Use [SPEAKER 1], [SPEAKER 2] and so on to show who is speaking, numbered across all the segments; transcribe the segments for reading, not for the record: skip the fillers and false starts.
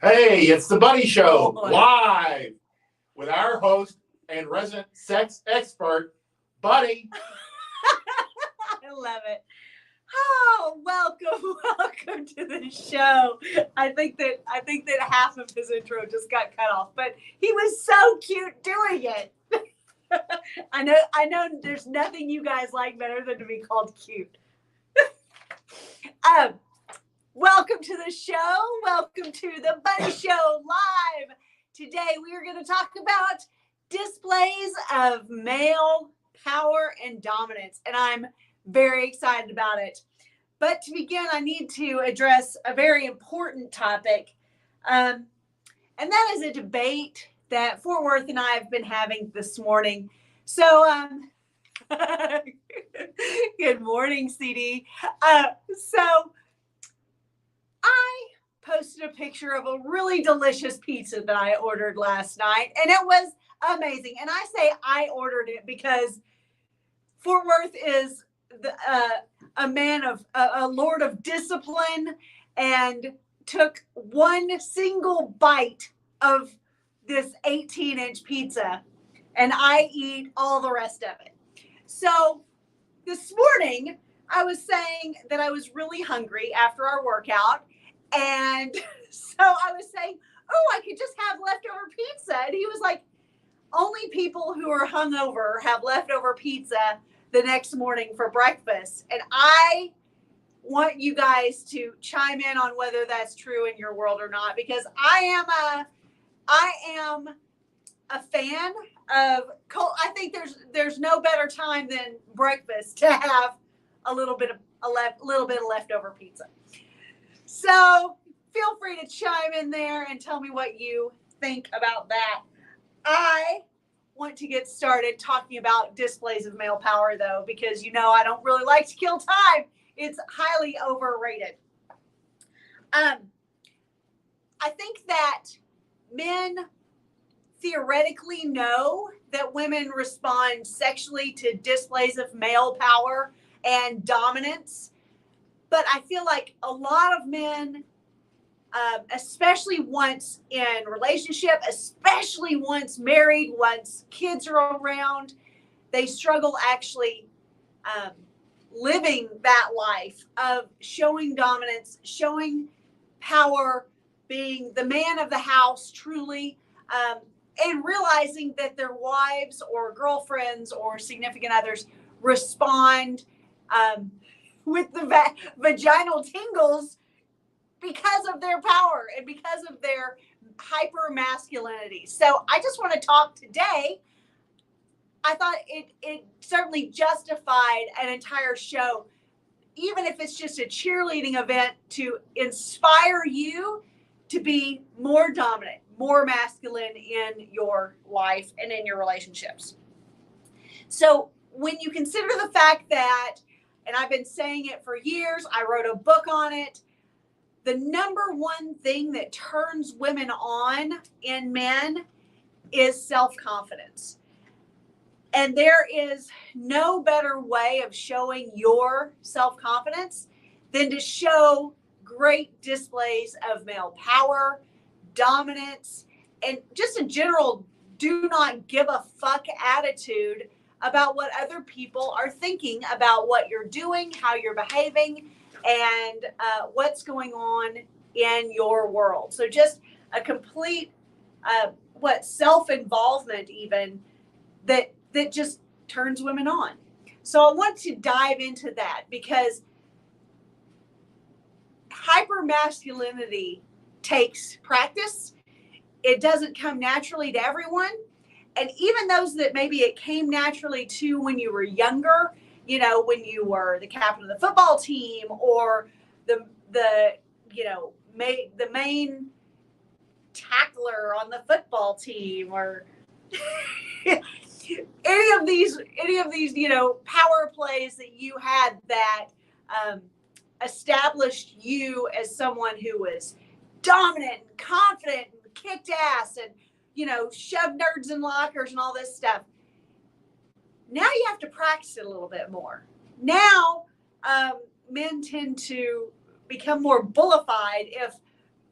[SPEAKER 1] Hey, it's the Bunny Show, live with our host and resident sex expert, Bunny.
[SPEAKER 2] I love it. Oh, welcome to the show. I think that half of his intro just got cut off, but he was so cute doing it. I know there's nothing you guys like better than to be called cute. Welcome to the show. Welcome to the Bunny Show live. Today we are going to talk about displays of male power and dominance, and I'm very excited about it. But to begin, I need to address a very important topic, and that is a debate that Fort Worth and I have been having this morning. So, good morning, CD. So I posted a picture of a really delicious pizza that I ordered last night, and it was amazing. And I say I ordered it because Fort Worth is a man of a lord of discipline, and took one single bite of this 18-inch pizza, and I eat all the rest of it. So this morning I was saying that I was really hungry after our workout, and so I was saying, oh, I could just have leftover pizza. And he was like, only people who are hungover have leftover pizza the next morning for breakfast. And I want you guys to chime in on whether that's true in your world or not, because I am a fan of I think there's no better time than breakfast to have a little bit of leftover pizza. So feel free to chime in there and tell me what you think about that. I want to get started talking about displays of male power, though, because I don't really like to kill time. It's highly overrated. I think that men theoretically know that women respond sexually to displays of male power and dominance, but I feel like a lot of men, especially once in relationship, especially once married, once kids are around, they struggle actually living that life of showing dominance, showing power, being the man of the house truly, and realizing that their wives or girlfriends or significant others respond with the vaginal tingles because of their power and because of their hyper masculinity. So I just want to talk today. I thought it certainly justified an entire show, even if it's just a cheerleading event, to inspire you to be more dominant, more masculine in your life and in your relationships. So when you consider the fact that, and I've been saying it for years, I wrote a book on it, the number one thing that turns women on in men is self-confidence. And there is no better way of showing your self-confidence than to show great displays of male power, dominance, and just a general do not give a fuck attitude about what other people are thinking about what you're doing, how you're behaving, and what's going on in your world. So just a complete self-involvement even that just turns women on. So I want to dive into that, because hypermasculinity takes practice. It doesn't come naturally to everyone. And even those that maybe it came naturally to when you were younger, when you were the captain of the football team, or the main tackler on the football team, or any of these power plays that you had that established you as someone who was dominant and confident and kicked ass and shoved nerds in lockers and all this stuff. Now you have to practice it a little bit more. Now men tend to become more bullified if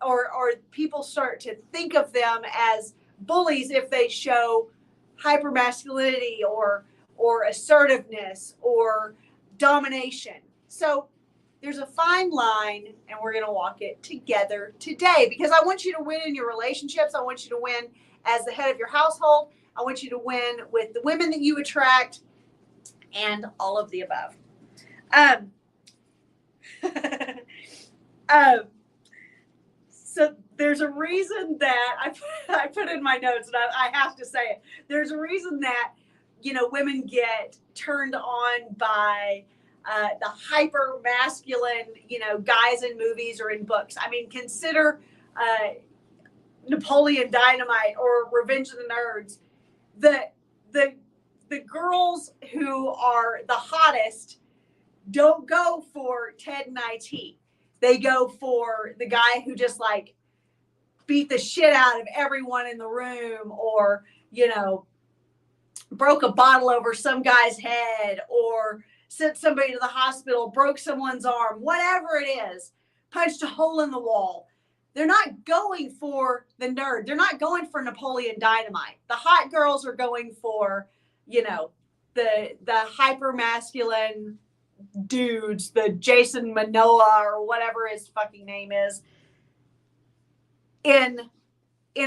[SPEAKER 2] or people start to think of them as bullies if they show hypermasculinity or assertiveness or domination. So there's a fine line, and we're going to walk it together today, because I want you to win in your relationships. I want you to win as the head of your household. I want you to win with the women that you attract, and all of the above. So there's a reason that I put in my notes, and I have to say it. There's a reason that, women get turned on by the hyper masculine, guys in movies or in books. I mean, consider Napoleon Dynamite or Revenge of the Nerds. The girls who are the hottest don't go for Ted and IT. They go for the guy who just like beat the shit out of everyone in the room, or, broke a bottle over some guy's head, or sent somebody to the hospital, broke someone's arm, whatever it is, punched a hole in the wall. They're not going for the nerd. They're not going for Napoleon Dynamite. The hot girls are going for, the hyper masculine dudes, the Jason Momoa or whatever his fucking name is, in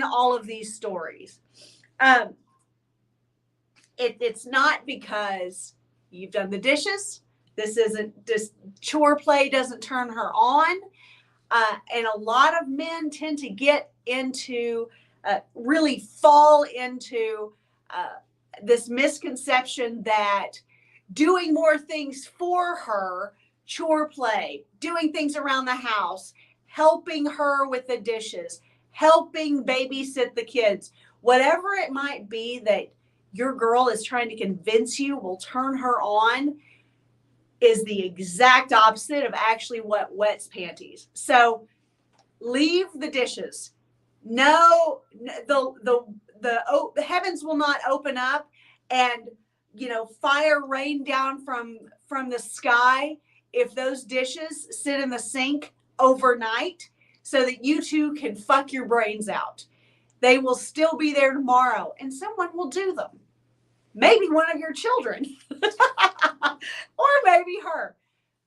[SPEAKER 2] all of these stories. It's not because you've done the dishes. This isn't just chore play doesn't turn her on. And a lot of men tend to get into, really fall into this misconception that doing more things for her, chore play, doing things around the house, helping her with the dishes, helping babysit the kids, whatever it might be that your girl is trying to convince you will turn her on, is the exact opposite of actually what wets panties. So leave the dishes. No, the heavens will not open up and, fire rain down from the sky if those dishes sit in the sink overnight so that you two can fuck your brains out. They will still be there tomorrow, and someone will do them. Maybe one of your children or maybe her.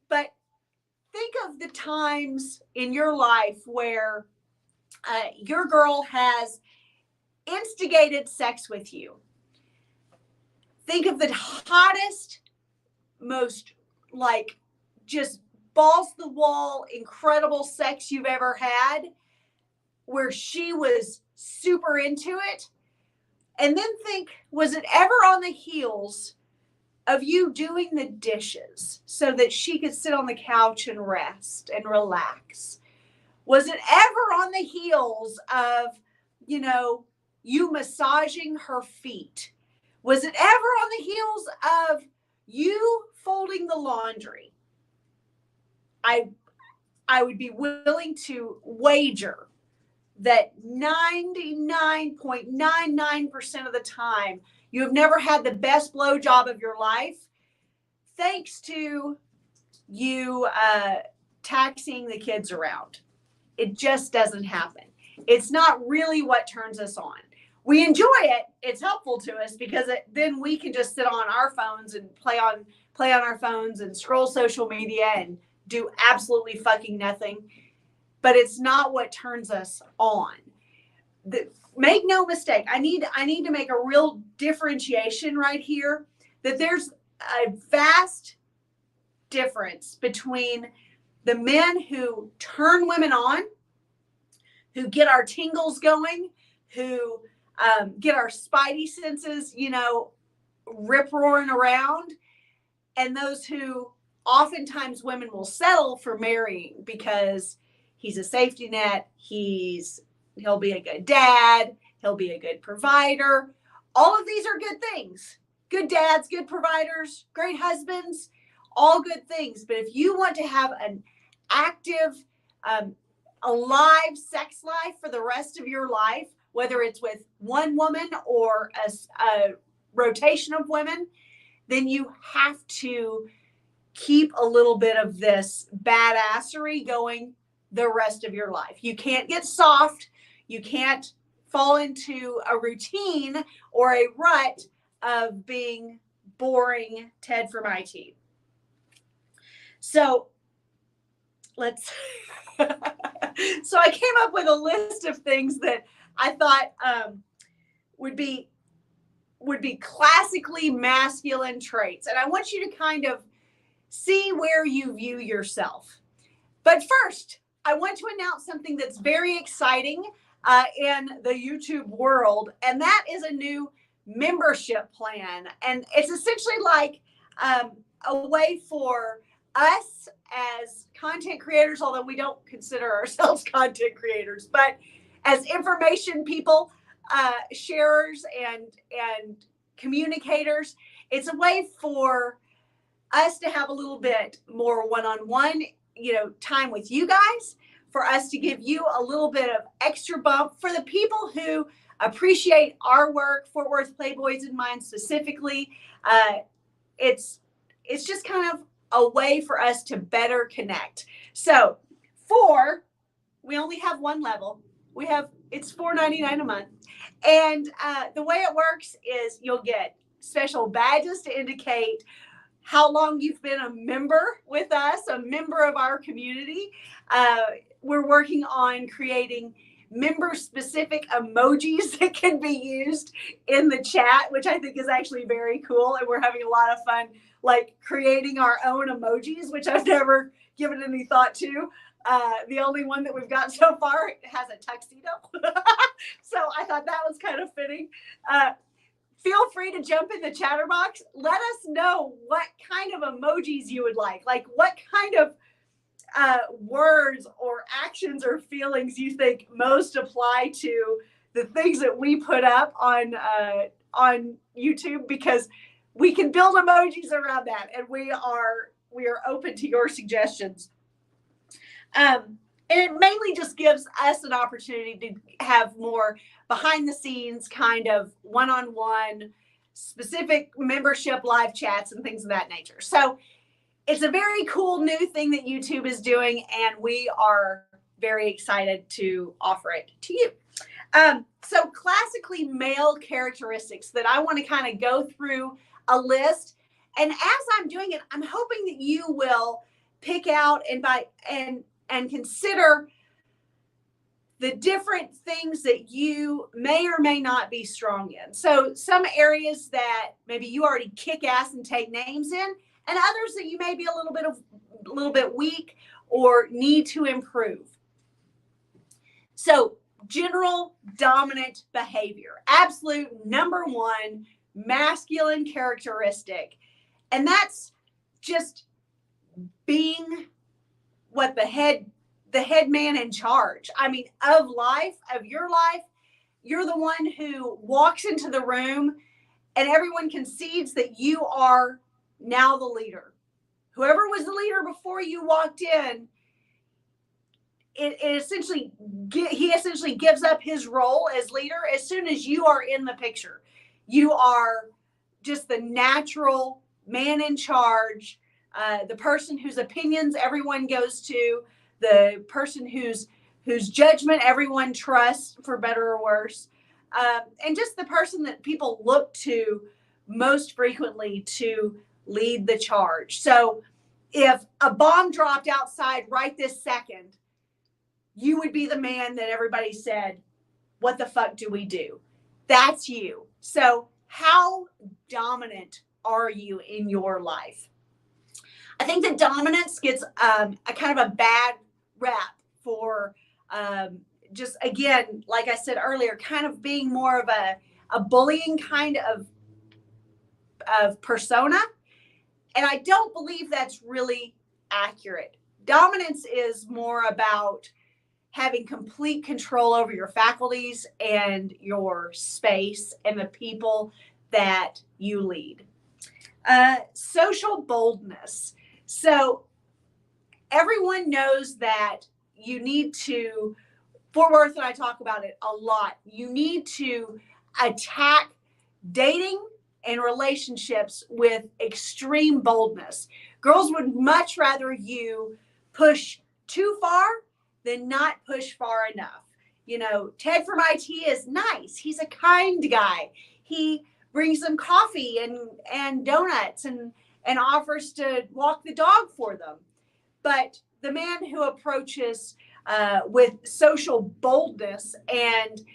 [SPEAKER 2] But think of the times in your life where your girl has instigated sex with you. Think of the hottest, most just balls to the wall, incredible sex you've ever had, where she was super into it. And then think, was it ever on the heels of you doing the dishes so that she could sit on the couch and rest and relax? Was it ever on the heels of, you massaging her feet? Was it ever on the heels of you folding the laundry? I would be willing to wager that 99.99% of the time you have never had the best blowjob of your life, thanks to you taxiing the kids around. It just doesn't happen. It's not really what turns us on. We enjoy it. It's helpful to us because then we can just sit on our phones and play on our phones and scroll social media and do absolutely fucking nothing. But it's not what turns us on. Make no mistake. I need to make a real differentiation right here, that there's a vast difference between the men who turn women on, who get our tingles going, who get our spidey senses, rip-roaring around, and those who oftentimes women will settle for marrying because he's a safety net, he'll be a good dad, he'll be a good provider. All of these are good things. Good dads, good providers, great husbands, all good things. But if you want to have an active, alive sex life for the rest of your life, whether it's with one woman or a rotation of women, then you have to keep a little bit of this badassery going the rest of your life. You can't get soft. You can't fall into a routine or a rut of being boring Ted from IT. So let's, so I came up with a list of things that I thought would be classically masculine traits. And I want you to kind of see where you view yourself. But first, I want to announce something that's very exciting in the YouTube world, and that is a new membership plan. And it's essentially like a way for us as content creators, although we don't consider ourselves content creators, but as information people, sharers and communicators, it's a way for us to have a little bit more one-on-one, time with you guys, for us to give you a little bit of extra bump. For the people who appreciate our work, Fort Worth Playboys in mind specifically, it's just kind of a way for us to better connect. So we only have one level. It's $4.99 a month. And the way it works is you'll get special badges to indicate how long you've been a member with us, a member of our community. We're working on creating member-specific emojis that can be used in the chat, which I think is actually very cool. And we're having a lot of fun, like creating our own emojis, which I've never given any thought to. The only one that we've got so far has a tuxedo. So I thought that was kind of fitting. Feel free to jump in the chatter box. Let us know what kind of emojis you would like what kind of words or actions or feelings you think most apply to the things that we put up on YouTube, because we can build emojis around that, and we are open to your suggestions. And it mainly just gives us an opportunity to have more behind the scenes kind of one-on-one specific membership live chats and things of that nature. So it's a very cool new thing that YouTube is doing, and we are very excited to offer it to you. So classically male characteristics that I want to kind of go through a list. And as I'm doing it, I'm hoping that you will pick out and consider the different things that you may or may not be strong in. So some areas that maybe you already kick ass and take names in, and others that you may be a little bit weak or need to improve. So general dominant behavior, absolute number one masculine characteristic. And that's just being what the head man in charge. I mean, of your life, you're the one who walks into the room and everyone concedes that you are now the leader. Whoever was the leader before you walked in, he essentially gives up his role as leader as soon as you are in the picture. You are just the natural man in charge, the person whose opinions everyone goes to, the person whose judgment everyone trusts, for better or worse, and just the person that people look to most frequently to lead the charge. So if a bomb dropped outside right this second, you would be the man that everybody said, what the fuck do we do? That's you. So how dominant are you in your life? I think that dominance gets a kind of a bad rap for just, again, like I said earlier, kind of being more of a bullying kind of persona. And I don't believe that's really accurate. Dominance is more about having complete control over your faculties and your space and the people that you lead. Social boldness. So everyone knows that you need to, Fort Worth and I talk about it a lot, you need to attack dating and relationships with extreme boldness. Girls would much rather you push too far than not push far enough. You know, Ted from IT is nice. He's a kind guy. He brings them coffee and donuts and offers to walk the dog for them. But the man who approaches with social boldness and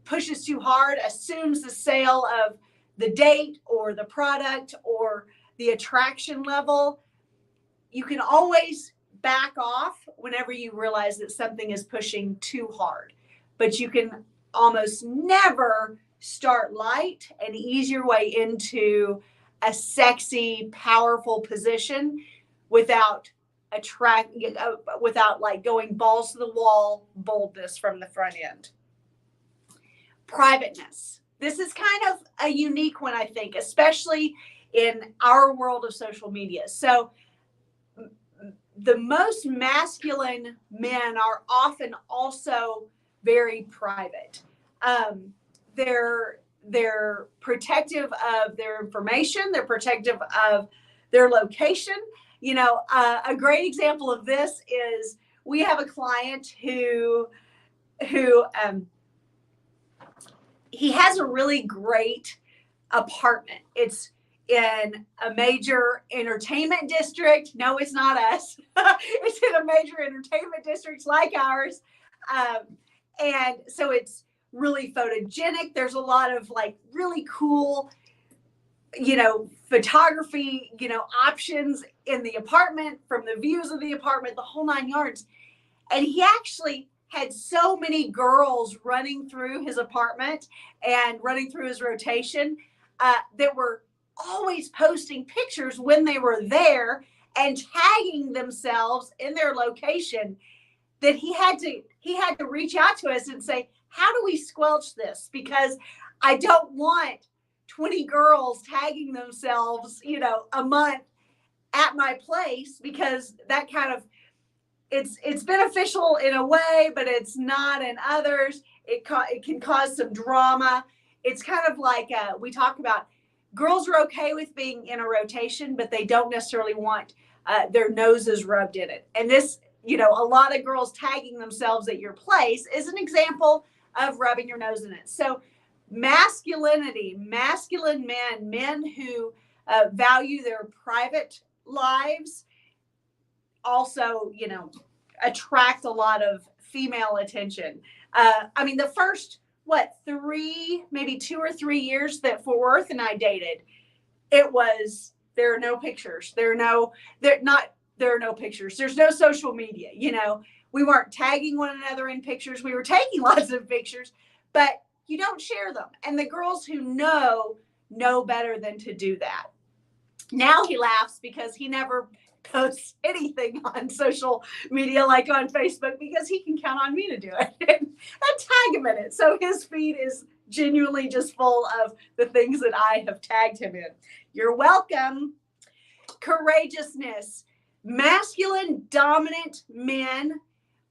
[SPEAKER 2] pushes too hard, assumes the sale of the date or the product or the attraction level, you can always back off whenever you realize that something is pushing too hard. But you can almost never start light and ease your way into a sexy, powerful position without like going balls to the wall boldness from the front end. Privateness. This is kind of a unique one, I think, especially in our world of social media. So the most masculine men are often also very private. They're protective of their information. They're protective of their location. You know, a great example of this is we have a client who he has a really great apartment. It's in a major entertainment district. No, it's not us. It's in a major entertainment district like ours. And so it's really photogenic. There's a lot of like really cool, you know, photography, you know, options in the apartment, from the views of the apartment, the whole 9 yards. And he actually had so many girls running through his apartment and running through his rotation that were always posting pictures when they were there and tagging themselves in their location, that he had to reach out to us and say, how do we squelch this? Because I don't want 20 girls tagging themselves, you know, a month at my place, because that kind of, it's beneficial in a way, but it's not in others. It can cause some drama. It's kind of like we talk about, girls are okay with being in a rotation, but they don't necessarily want their noses rubbed in it. And this, you know, a lot of girls tagging themselves at your place is an example of rubbing your nose in it. So masculinity, masculine men who value their private lives, also, you know, attract a lot of female attention. I mean, the first, maybe 2 or 3 years that Fort Worth and I dated, it was, there are no pictures. There are no pictures. There's no social media. You know, we weren't tagging one another in pictures. We were taking lots of pictures, but you don't share them. And the girls who know better than to do that. Now he laughs because he never posts anything on social media, like on Facebook, because he can count on me to do it and tag him in it. So his feed is genuinely just full of the things that I have tagged him in. You're welcome. Courageousness. Masculine dominant men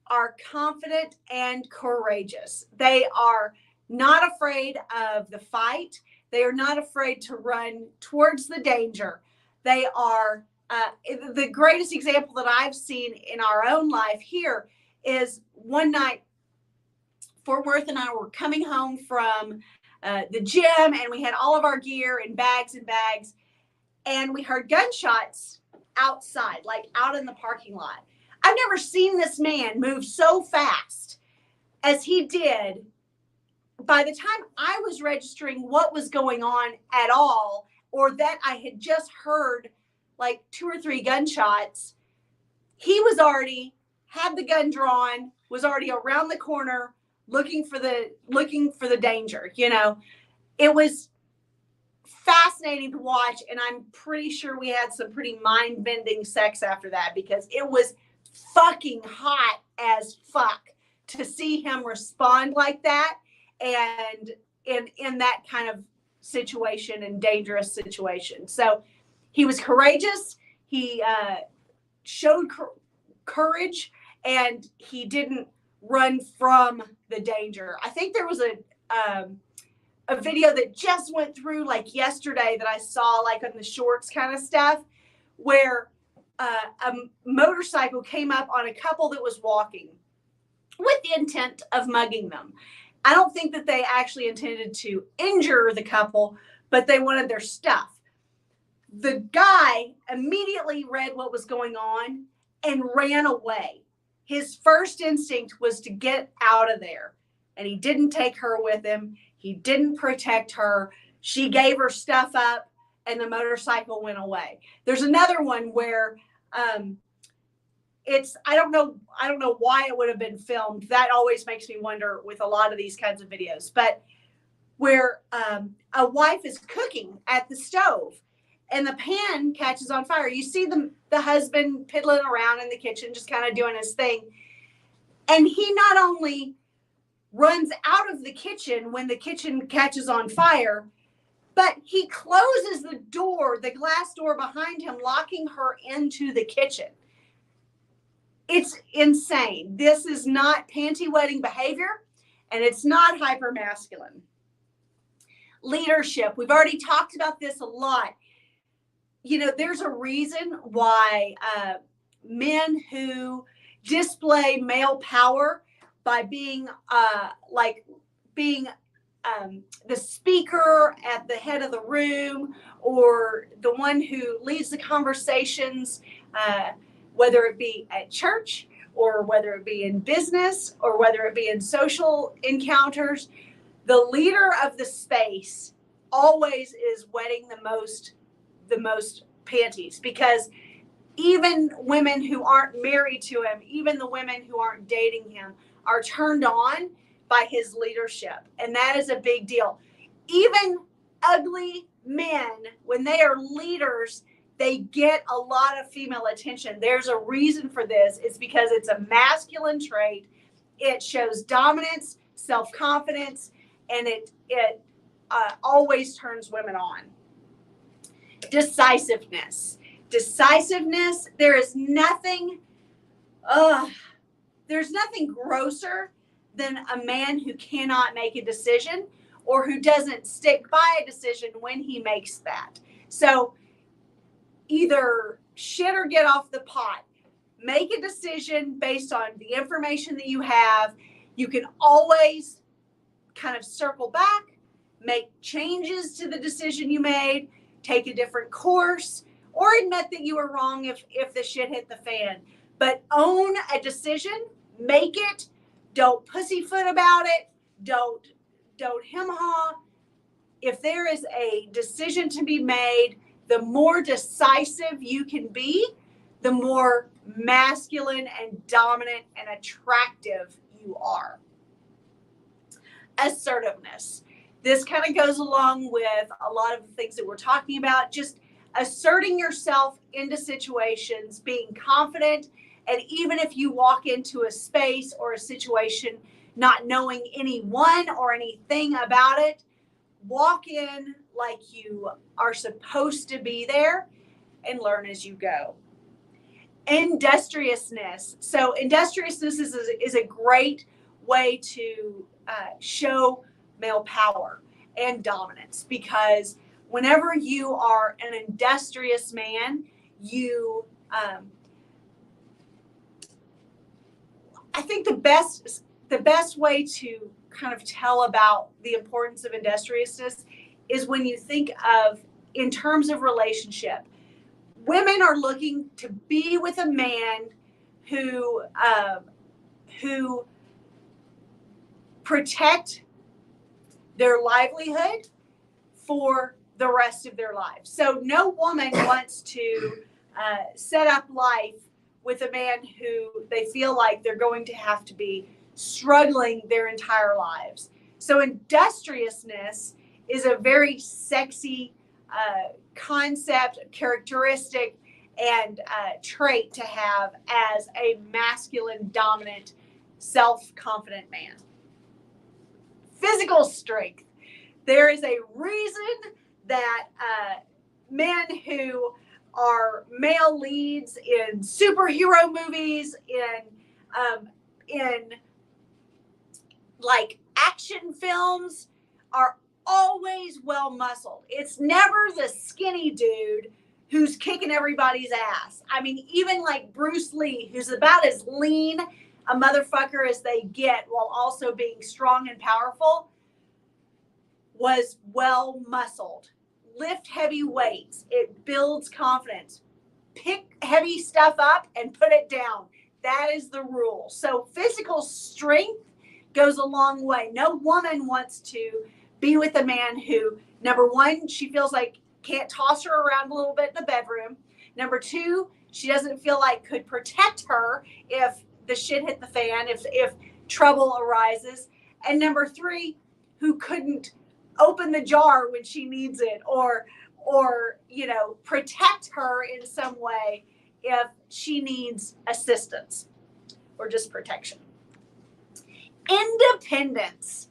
[SPEAKER 2] are confident and courageous. They are not afraid of the fight. They are not afraid to run towards the danger. They are, the greatest example that I've seen in our own life here is one night, Fort Worth and I were coming home from the gym, and we had all of our gear in bags, and we heard gunshots outside, like out in the parking lot. I've never seen this man move so fast as he did. By the time I was registering what was going on at all, or that I had just heard like 2 or 3 gunshots, he was already had the gun drawn, was already around the corner looking for the danger. You know, it was fascinating to watch, and I'm pretty sure we had some pretty mind-bending sex after that, because it was fucking hot as fuck to see him respond like that, and in that kind of situation and dangerous situation. So he was courageous. He showed courage, and he didn't run from the danger. I think there was a video that just went through like yesterday that I saw, like on the shorts kind of stuff, where a motorcycle came up on a couple that was walking with the intent of mugging them. I don't think that they actually intended to injure the couple, but they wanted their stuff. The guy immediately read what was going on and ran away. His first instinct was to get out of there, and he didn't take her with him. He didn't protect her. She gave her stuff up, and the motorcycle went away. There's another one where I don't know why it would have been filmed. That always makes me wonder with a lot of these kinds of videos. But where a wife is cooking at the stove and the pan catches on fire. You see the husband piddling around in the kitchen, just kind of doing his thing. And he not only runs out of the kitchen when the kitchen catches on fire, but he closes the door, the glass door behind him, locking her into the kitchen. It's insane. This is not panty-wetting behavior, and it's not hyper-masculine. Leadership. We've already talked about this a lot. You know, there's a reason why men who display male power by being the speaker at the head of the room, or the one who leads the conversations, whether it be at church or whether it be in business or whether it be in social encounters, the leader of the space always is wetting the most panties, because even women who aren't married to him, even the women who aren't dating him, are turned on by his leadership. And that is a big deal. Even ugly men, when they are leaders, they get a lot of female attention. There's a reason for this. It's because it's a masculine trait. It shows dominance, self-confidence, and it always turns women on. Decisiveness. Decisiveness, there's nothing grosser than a man who cannot make a decision, or who doesn't stick by a decision when he makes that. So either shit or get off the pot. Make a decision based on the information that you have. You can always kind of circle back, make changes to the decision you made, take a different course, or admit that you were wrong if the shit hit the fan. But own a decision, make it. Don't pussyfoot about it. Don't hem-haw. If there is a decision to be made, the more decisive you can be, the more masculine and dominant and attractive you are. Assertiveness. This kind of goes along with a lot of the things that we're talking about. Just asserting yourself into situations, being confident. And even if you walk into a space or a situation not knowing anyone or anything about it, walk in like you are supposed to be there and learn as you go. Industriousness. So industriousness is a great way to show male power and dominance, because whenever you are an industrious man, you I think the best way to kind of tell about the importance of industriousness is when you think of in terms of relationship. Women are looking to be with a man who protect their livelihood for the rest of their lives. So no woman wants to set up life with a man who they feel like they're going to have to be struggling their entire lives. So industriousness is a very sexy concept, characteristic, and trait to have as a masculine, dominant, self-confident man. Physical strength. There is a reason that men who are male leads in superhero movies, in like action films, are always well muscled. It's never the skinny dude who's kicking everybody's ass. I mean, even like Bruce Lee, who's about as lean a motherfucker as they get while also being strong and powerful, was well muscled. Lift heavy weights. It builds confidence. Pick heavy stuff up and put it down. That is the rule. So physical strength goes a long way. No woman wants to be with a man who, number one, she feels like can't toss her around a little bit in the bedroom. Number two, she doesn't feel like could protect her if the shit hit the fan, if trouble arises. And number three, who couldn't open the jar when she needs it, or protect her in some way if she needs assistance or just protection. Independence.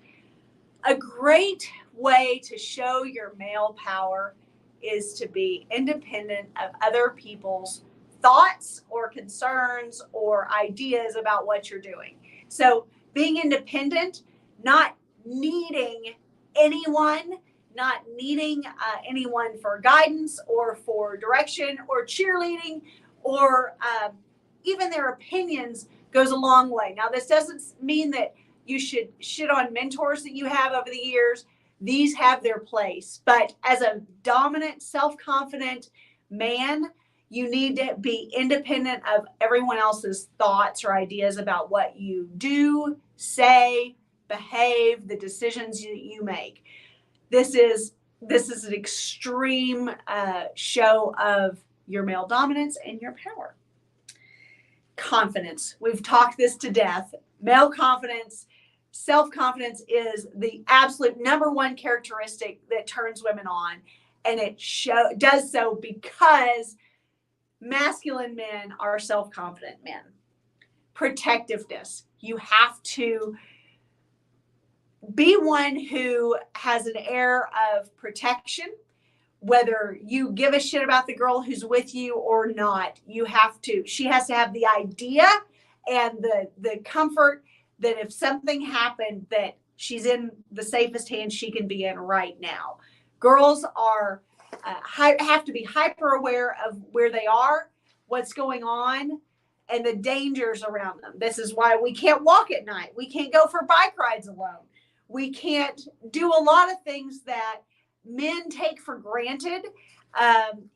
[SPEAKER 2] A great way to show your male power is to be independent of other people's thoughts or concerns or ideas about what you're doing. So being independent, not needing anyone, not needing anyone for guidance or for direction or cheerleading or even their opinions goes a long way. Now, this doesn't mean that you should shit on mentors that you have over the years. These have their place. But as a dominant, self-confident man, you need to be independent of everyone else's thoughts or ideas about what you do, say, behave, the decisions that you make. This is an extreme show of your male dominance and your power. Confidence. We've talked this to death. Male confidence, self-confidence is the absolute number one characteristic that turns women on. And it does so because masculine men are self-confident men. Protectiveness. You have to be one who has an air of protection, whether you give a shit about the girl who's with you or not. She has to have the idea and the comfort that if something happened, that she's in the safest hands she can be in right now. Girls are have to be hyper aware of where they are, what's going on, and the dangers around them. This is why we can't walk at night. We can't go for bike rides alone. We can't do a lot of things that men take for granted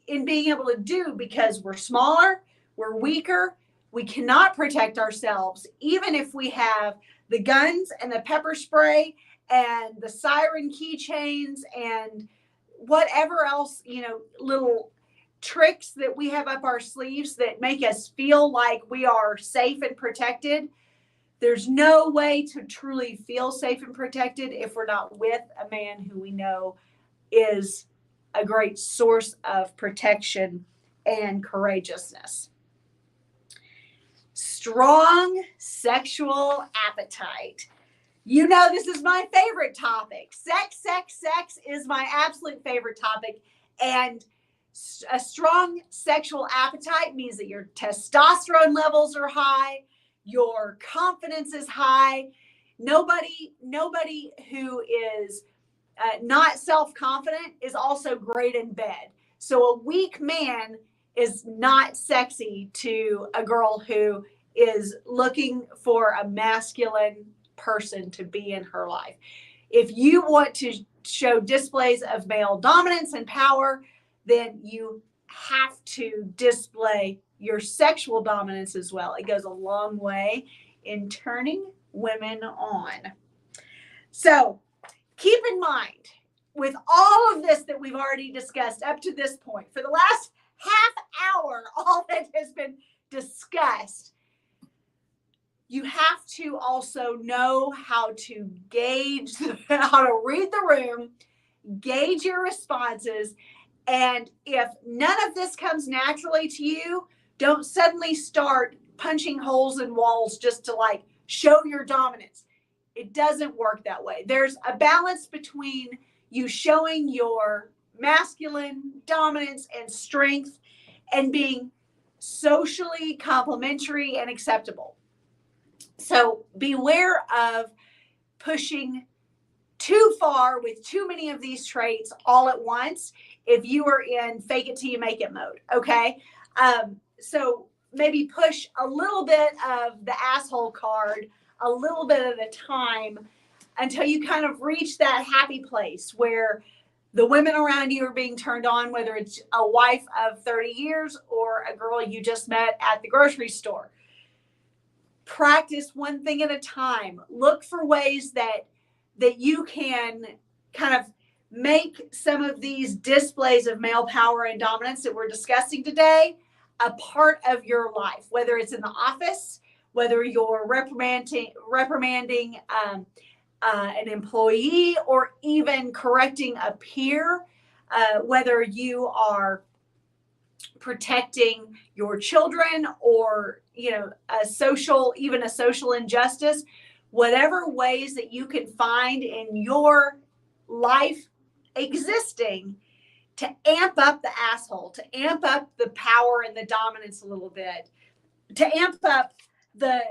[SPEAKER 2] in being able to do because we're smaller, we're weaker, we cannot protect ourselves, even if we have the guns and the pepper spray and the siren keychains and whatever else, little tricks that we have up our sleeves that make us feel like we are safe and protected. There's no way to truly feel safe and protected if we're not with a man who we know is a great source of protection and courageousness. Strong sexual appetite. This is my favorite topic. Sex is my absolute favorite topic. And a strong sexual appetite means that your testosterone levels are high, your confidence is high. Nobody who is not self-confident is also great in bed. So a weak man is not sexy to a girl who is looking for a masculine person to be in her life. If you want to show displays of male dominance and power, then you have to display your sexual dominance as well. It goes a long way in turning women on. So keep in mind, with all of this that we've already discussed up to this point, for the last half hour, all that has been discussed, you have to also know how to gauge, how to read the room, gauge your responses. And if none of this comes naturally to you, don't suddenly start punching holes in walls just to show your dominance. It doesn't work that way. There's a balance between you showing your masculine dominance and strength and being socially complimentary and acceptable. So beware of pushing too far with too many of these traits all at once if you are in fake it till you make it mode. Okay. So maybe push a little bit of the asshole card a little bit at a time until you kind of reach that happy place where the women around you are being turned on, whether it's a wife of 30 years or a girl you just met at the grocery store. Practice one thing at a time. Look for ways that you can kind of make some of these displays of male power and dominance that we're discussing today a part of your life, whether it's in the office, whether you're reprimanding an employee, or even correcting a peer, whether you are protecting your children or, even a social injustice, whatever ways that you can find in your life existing to amp up the asshole, to amp up the power and the dominance a little bit, to amp up the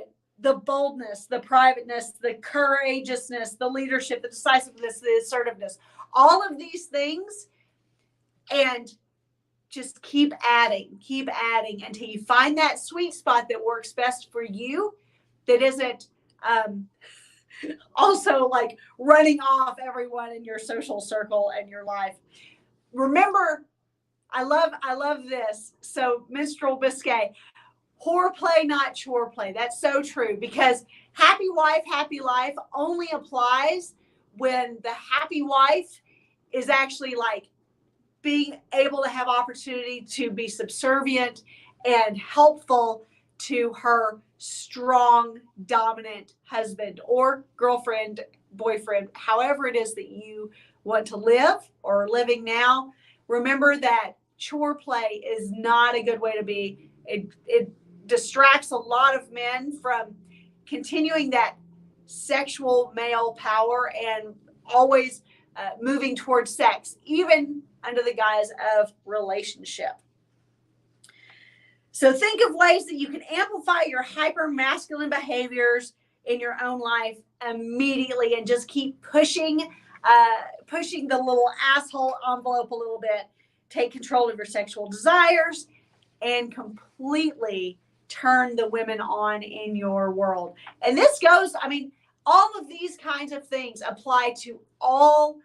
[SPEAKER 2] boldness, the privateness, the courageousness, the leadership, the decisiveness, the assertiveness, all of these things, and just keep adding until you find that sweet spot that works best for you, that isn't also like running off everyone in your social circle and your life. Remember, I love this. So Minstrel Biscay, whore play, not chore play. That's so true, because happy wife, happy life only applies when the happy wife is actually like being able to have opportunity to be subservient and helpful to her strong, dominant husband or girlfriend, boyfriend, however it is that you want to live or are living now. Remember that chore play is not a good way to be. It distracts a lot of men from continuing that sexual male power and always moving towards sex, even under the guise of relationship. So think of ways that you can amplify your hyper masculine behaviors in your own life immediately, and just keep pushing the little asshole envelope a little bit. Take control of your sexual desires and completely turn the women on in your world. And this goes, all of these kinds of things apply to all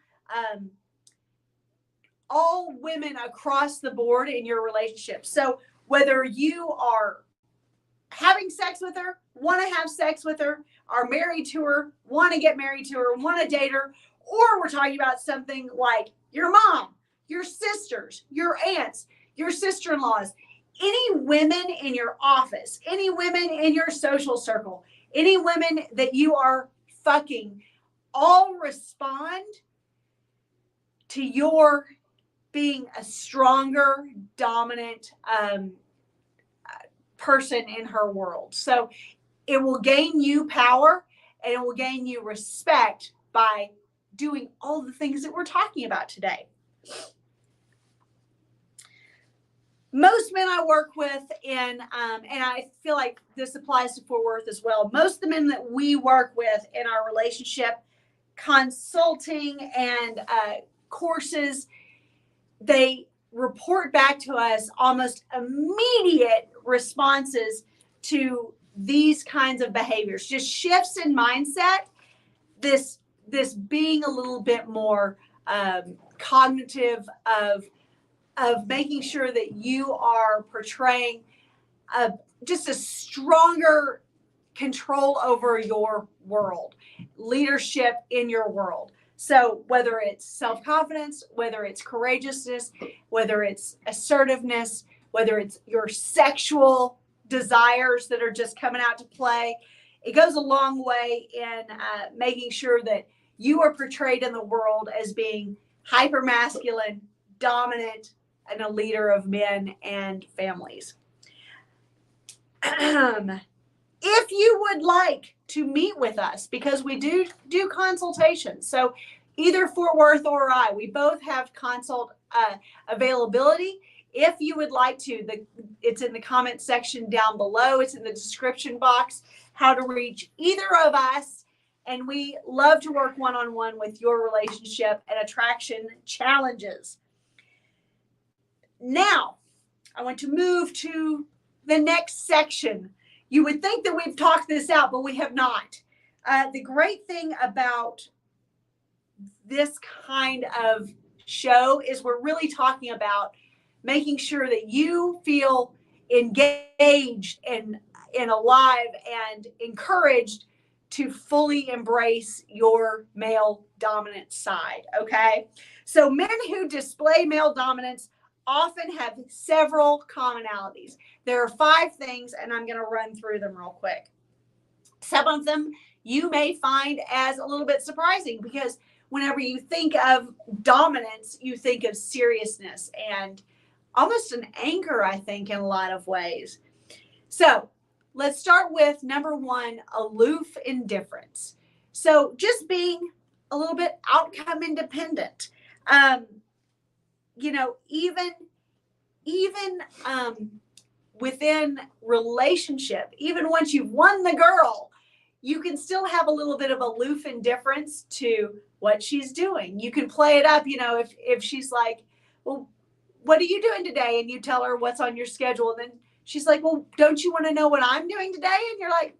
[SPEAKER 2] women across the board in your relationship. So whether you are having sex with her, want to have sex with her, are married to her, want to get married to her, want to date her, or we're talking about something like your mom, your sisters, your aunts, your sister-in-laws, any women in your office, any women in your social circle, any women that you are fucking, all respond to your being a stronger, dominant person in her world. So it will gain you power and it will gain you respect by doing all the things that we're talking about today. Most men I work with and I feel like this applies to Fort Worth as well. Most of the men that we work with in our relationship consulting and courses, they report back to us almost immediate responses to these kinds of behaviors, just shifts in mindset, this being a little bit more cognitive of making sure that you are portraying just a stronger control over your world, leadership in your world. So whether it's self-confidence, whether it's courageousness, whether it's assertiveness, whether it's your sexual desires that are just coming out to play, it goes a long way in making sure that you are portrayed in the world as being hyper-masculine, dominant, and a leader of men and families. If you would like to meet with us, because we do consultations, so either Fort Worth or we both have consult availability. If you would like to, it's in the comment section down below. It's in the description box, how to reach either of us And we love to work one-on-one with your relationship and attraction challenges. Now, I want to move to the next section. You would think that we've talked this out, but we have not. The great thing about this kind of show is we're really talking about making sure that you feel engaged and alive and encouraged to fully embrace your male dominant side. Okay. So men who display male dominance often have several commonalities. There are 5 things, and I'm going to run through them real quick. Some of them you may find as a little bit surprising, because whenever you think of dominance, you think of seriousness and almost an anger, I think, in a lot of ways. So let's start with number 1, aloof indifference. So just being a little bit outcome independent. Even within relationship, even once you've won the girl, you can still have a little bit of aloof indifference to what she's doing. You can play it up, if she's like, well, what are you doing today? And you tell her what's on your schedule. And then she's like, well, don't you want to know what I'm doing today? And you're like,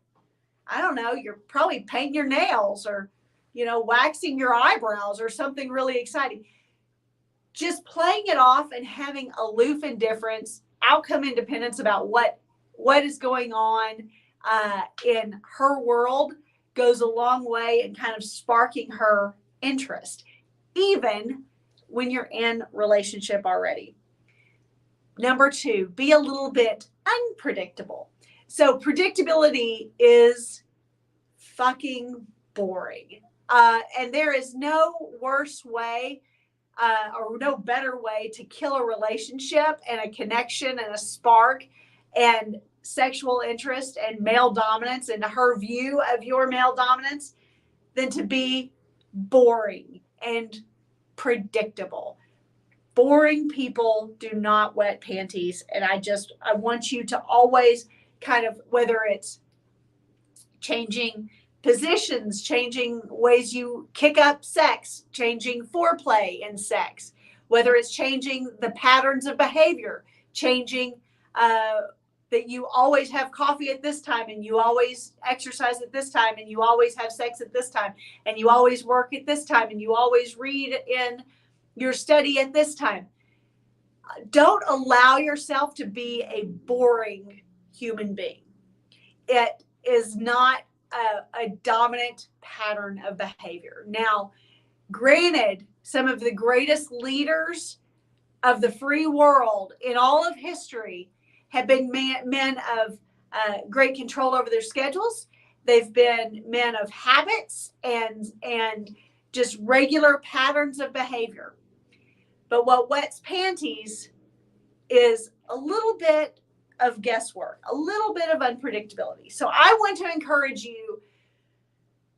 [SPEAKER 2] I don't know. You're probably painting your nails or, waxing your eyebrows or something really exciting. Just playing it off and having aloof indifference, outcome independence about what is going on in her world goes a long way in kind of sparking her interest, even when you're in relationship already. Number 2, be a little bit unpredictable. So predictability is fucking boring. And there is no worse way or no better way to kill a relationship and a connection and a spark and sexual interest and male dominance and her view of your male dominance than to be boring and predictable. Boring people do not wet panties. And I want you to always kind of, whether it's changing positions, changing ways you kick up sex, changing foreplay in sex, whether it's changing the patterns of behavior, changing that you always have coffee at this time and you always exercise at this time and you always have sex at this time and you always work at this time and you always read in your study at this time. Don't allow yourself to be a boring human being. It is not a dominant pattern of behavior. Now, granted, some of the greatest leaders of the free world in all of history have been men of great control over their schedules. They've been men of habits and just regular patterns of behavior. But what wets panties is a little bit of guesswork, a little bit of unpredictability. So I want to encourage you,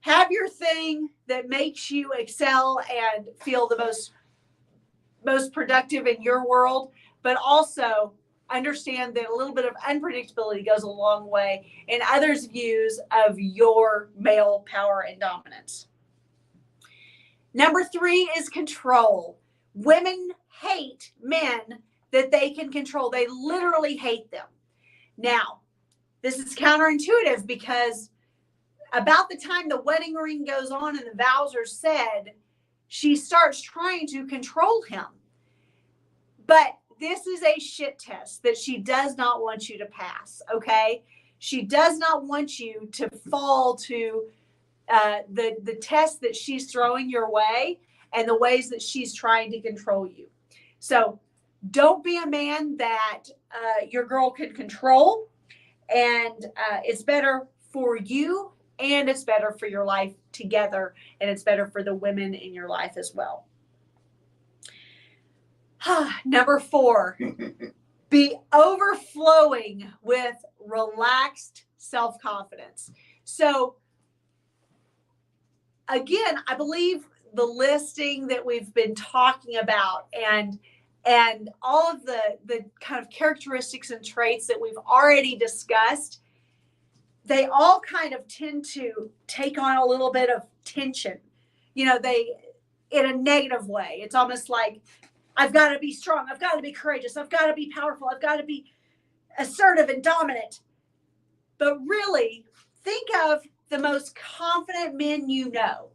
[SPEAKER 2] have your thing that makes you excel and feel the most productive in your world, but also understand that a little bit of unpredictability goes a long way in others' views of your male power and dominance. Number 3 is control. Women hate men that they can control. They literally hate them. Now, this is counterintuitive because about the time the wedding ring goes on and the vows are said, she starts trying to control him. But this is a shit test that she does not want you to pass, okay? She does not want you to fall to the test that she's throwing your way and the ways that she's trying to control you. So don't be a man that your girl can control, and it's better for you and it's better for your life together, and it's better for the women in your life as well. Number 4, be overflowing with relaxed self-confidence. So again, I believe the listing that we've been talking about and all of the kind of characteristics and traits that we've already discussed, they all kind of tend to take on a little bit of tension. They, in a negative way. It's almost like, I've got to be strong. I've got to be courageous. I've got to be powerful. I've got to be assertive and dominant. But really, think of the most confident men you know.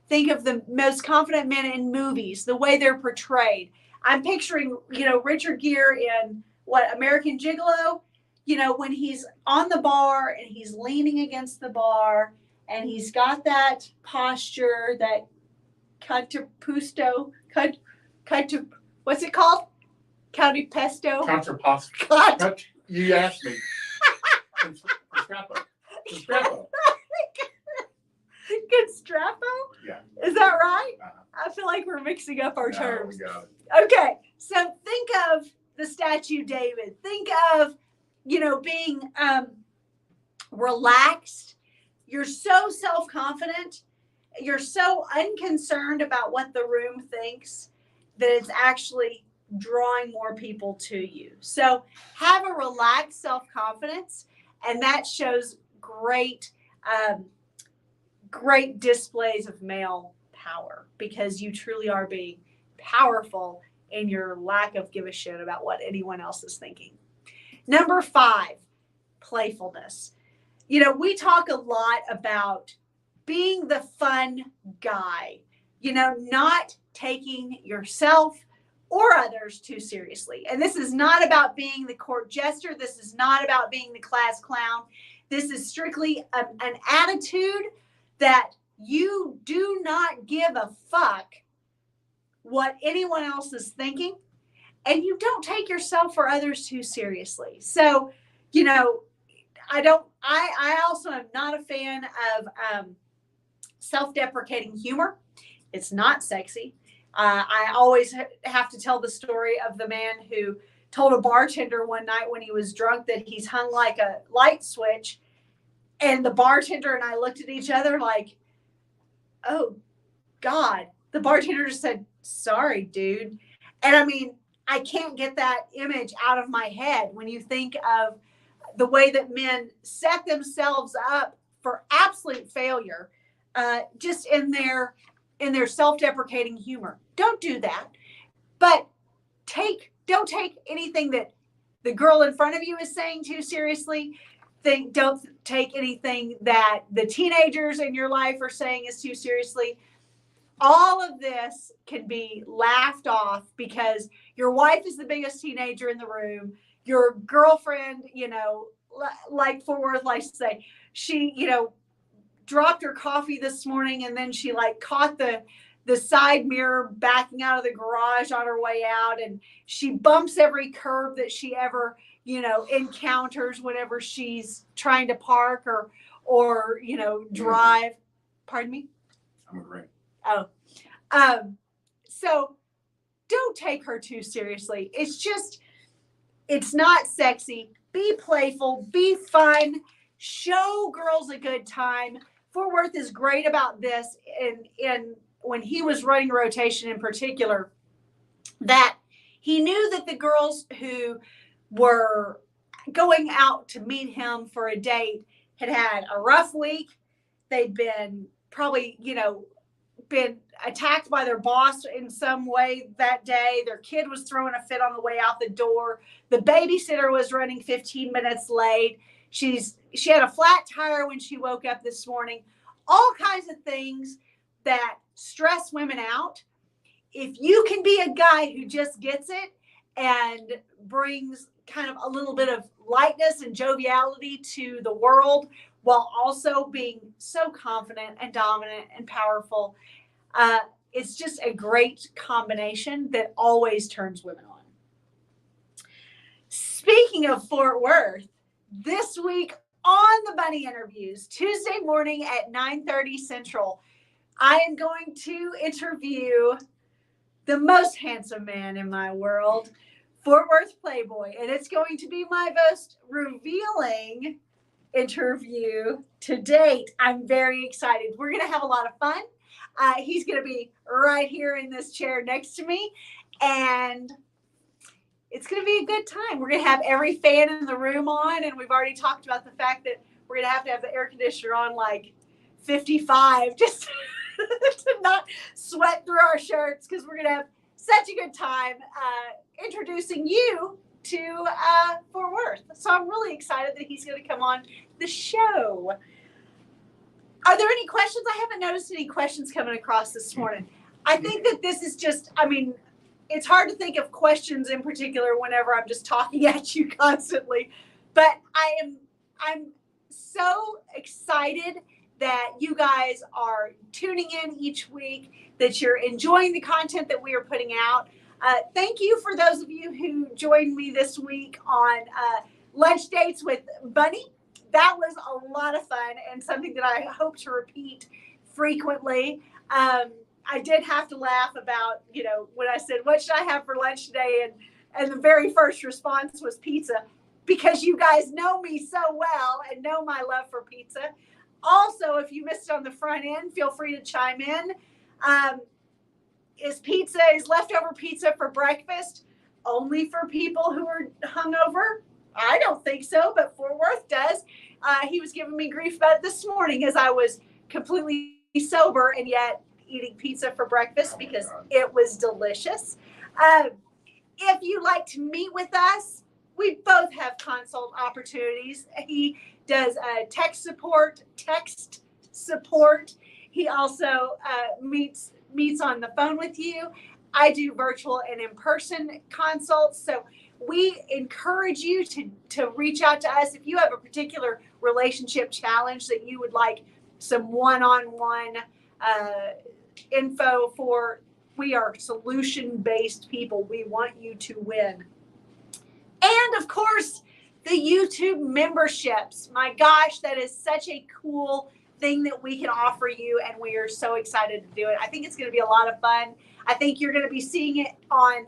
[SPEAKER 2] Think of the most confident men in movies, the way they're portrayed. I'm picturing, Richard Gere in American Gigolo, when he's on the bar and he's leaning against the bar and he's got that posture, that what's it called? Pesto?
[SPEAKER 1] Contraposto. You asked me. Constrapo.
[SPEAKER 2] Constrapo?
[SPEAKER 1] Yeah.
[SPEAKER 2] Is that right? I feel like we're mixing up our terms.
[SPEAKER 1] We got it.
[SPEAKER 2] Okay, so think of the statue David. Think of, being relaxed. You're so self-confident. You're so unconcerned about what the room thinks that it's actually drawing more people to you. So have a relaxed self-confidence, and that shows great displays of male power, because you truly are being powerful in your lack of give a shit about what anyone else is thinking. Number 5, playfulness. We talk a lot about being the fun guy, not taking yourself or others too seriously. And this is not about being the court jester. This is not about being the class clown. This is strictly an attitude that you do not give a fuck what anyone else is thinking, and you don't take yourself or others too seriously. So, I also am not a fan of self-deprecating humor. It's not sexy. I always have to tell the story of the man who told a bartender one night when he was drunk that he's hung like a light switch. And the bartender and I looked at each other like, oh, God. The bartender just said, sorry, dude. And I mean, I can't get that image out of my head when you think of the way that men set themselves up for absolute failure, just in their self-deprecating humor. Don't do that. But don't take anything that the girl in front of you is saying too seriously. Don't take anything that the teenagers in your life are saying is too seriously. All of this can be laughed off because your wife is the biggest teenager in the room. Your girlfriend, like Fort Worth likes to say, she, dropped her coffee this morning and then she caught the side mirror backing out of the garage on her way out, and she bumps every curb that she ever encounters whenever she's trying to park or drive. Pardon me?
[SPEAKER 1] I'm agreeing.
[SPEAKER 2] Oh, so don't take her too seriously. It's not sexy. Be playful, be fun, show girls a good time. Fort Worth is great about this. In when he was running rotation in particular, that he knew that the girls who were going out to meet him for a date had a rough week. They'd been probably, been attacked by their boss in some way that day. Their kid was throwing a fit on the way out the door. The babysitter was running 15 minutes late. She had a flat tire when she woke up this morning. All kinds of things that stress women out. If you can be a guy who just gets it and brings kind of a little bit of lightness and joviality to the world while also being so confident and dominant and powerful, it's just a great combination that always turns women on. Speaking of Fort Worth, this week on the Bunny Interviews, Tuesday morning at 9:30 Central, I am going to interview the most handsome man in my world, Fort Worth Playboy, and it's going to be my most revealing interview to date. I'm very excited. We're going to have a lot of fun. He's going to be right here in this chair next to me, and it's going to be a good time. We're going to have every fan in the room on, and we've already talked about the fact that we're going to have the air conditioner on like 55 just to not sweat through our shirts, because we're going to have such a good time introducing you to Fort Worth. So I'm really excited that he's going to come on the show. Are there any questions? I haven't noticed any questions coming across this morning. I think that this is just, I mean, it's hard to think of questions in particular whenever I'm just talking at you constantly. But I'm so excited that you guys are tuning in each week, that you're enjoying the content that we are putting out. Thank you for those of you who joined me this week on lunch dates with Bunny. That was a lot of fun and something that I hope to repeat frequently. I did have to laugh about, you know, when I said, what should I have for lunch today? And the very first response was pizza, because you guys know me so well and know my love for pizza. Also, if you missed it on the front end, feel free to chime in. Is leftover pizza for breakfast only for people who are hungover? I don't think so, but Fort Worth does. He was giving me grief about it this morning as I was completely sober and yet eating pizza for breakfast because it was delicious. If you'd like to meet with us, we both have consult opportunities. He does text support. He also meets on the phone with you. I do virtual and in-person consults. So we encourage you to reach out to us if you have a particular relationship challenge that you would like some one-on-one info for. We are solution-based people. We want you to win. And of course, the YouTube memberships. My gosh, that is such a cool thing that we can offer you, and we are so excited to do it. I think it's going to be a lot of fun. I think you're going to be seeing it on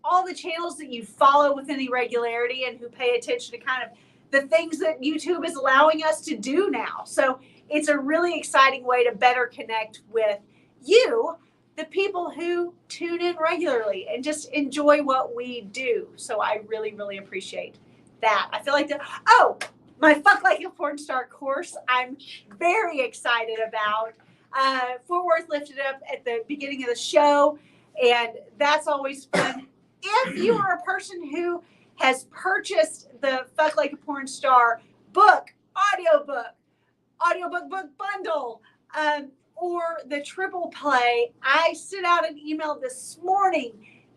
[SPEAKER 2] all the channels that you follow with any regularity and who pay attention to kind of the things that YouTube is allowing us to do now. So it's a really exciting way to better connect with you, the people who tune in regularly and just enjoy what we do. So I really, really appreciate that. I feel like my Fuck Like a Porn Star course, I'm very excited about. Fort Worth lifted up at the beginning of the show, and that's always fun. If you are a person who has purchased the Fuck Like a Porn Star book, audiobook book bundle, or the triple play, I sent out an email this morning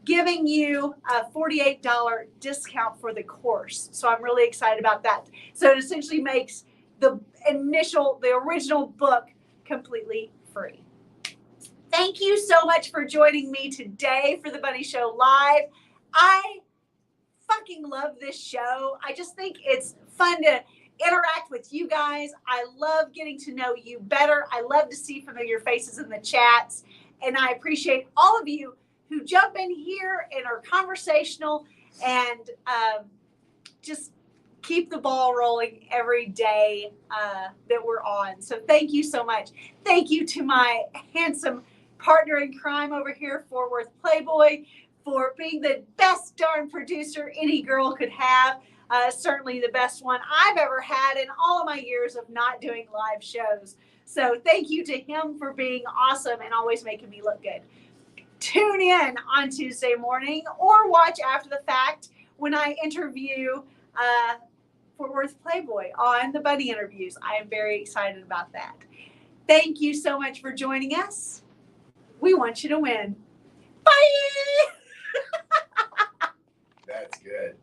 [SPEAKER 2] giving you a $48 discount for the course. So I'm really excited about that. So it essentially makes the original book completely free. Thank you so much for joining me today for the Bunny Show Live. I fucking love this show. I just think it's fun to interact with you guys. I love getting to know you better. I love to see familiar faces in the chats. And I appreciate all of you who jump in here and are conversational and just keep the ball rolling every day that we're on. So thank you so much. Thank you to my handsome partner in crime over here, Worth Playboy, for being the best darn producer any girl could have. Certainly the best one I've ever had in all of my years of not doing live shows. So thank you to him for being awesome and always making me look good. Tune in on Tuesday morning or watch after the fact when I interview Worth Playboy on the Bunny interviews. I am very excited about that. Thank you so much for joining us. We want you to win. Bye!
[SPEAKER 1] That's good.